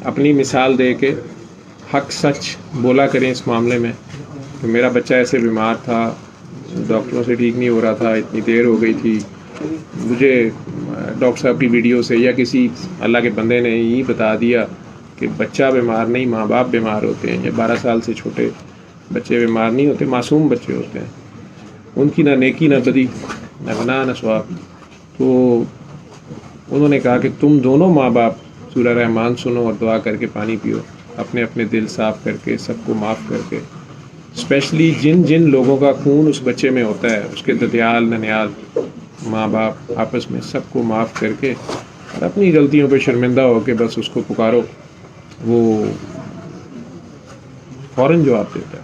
اپنی مثال دے کے حق سچ بولا کریں اس معاملے میں کہ میرا بچہ ایسے بیمار تھا، ڈاکٹروں سے ٹھیک نہیں ہو رہا تھا، اتنی دیر ہو گئی تھی، مجھے ڈاکٹر صاحب کی ویڈیو سے یا کسی اللہ کے بندے نے یہی بتا دیا کہ بچہ بیمار نہیں، ماں باپ بیمار ہوتے ہیں، یا 12 سال سے چھوٹے بچے بیمار نہیں ہوتے، معصوم بچے ہوتے ہیں، ان کی نہ نیکی نہ بدی، نہ گناہ نہ ثواب۔ تو انہوں نے کہا کہ تم دونوں ماں باپ سورہ رحمان سنو اور دعا کر کے پانی پیو، اپنے اپنے دل صاف کر کے، سب کو معاف کر کے، اسپیشلی جن لوگوں کا خون اس بچے میں ہوتا ہے، اس کے ددیال ننیال ماں باپ، آپس میں سب کو معاف کر کے اور اپنی غلطیوں پہ شرمندہ ہو کے بس اس کو پکارو، وہ فوراً جواب دیتا ہے۔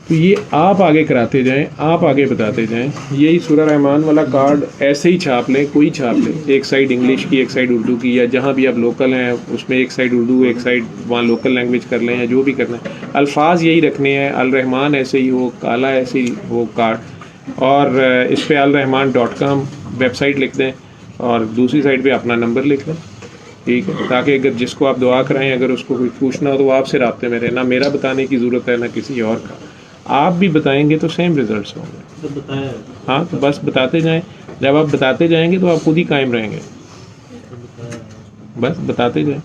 تو یہ آپ آگے کراتے جائیں، آپ آگے بتاتے جائیں۔ یہی سورہ رحمان والا کارڈ ایسے ہی چھاپ لیں، کوئی چھاپ لیں، ایک سائڈ انگلش کی ایک سائڈ اردو کی، یا جہاں بھی آپ لوکل ہیں اس میں ایک سائڈ اردو ایک سائڈ وہاں لوکل لینگویج کر لیں، یا جو بھی کرنا ہے، الفاظ یہی رکھنے ہیں، الرحمان ایسے ہی ہو، کالا ایسے ہی ہو کارڈ، اور اس پہ alrahman.com ویب سائٹ لکھ دیں اور دوسری سائڈ پہ اپنا نمبر لکھ لیں، ٹھیک ہے، تاکہ اگر جس کو آپ دعا کرائیں اگر اس کو کوئی پوچھنا ہو تو وہ آپ سے رابطے میں رہے، نہ میرا بتانے کی ضرورت ہے نہ کسی اور کا۔ آپ بھی بتائیں گے تو سیم ریزلٹس ہوں گے۔ ہاں تو بس بتاتے جائیں، جب آپ بتاتے جائیں گے تو آپ خود ہی قائم رہیں گے، بس بتاتے جائیں۔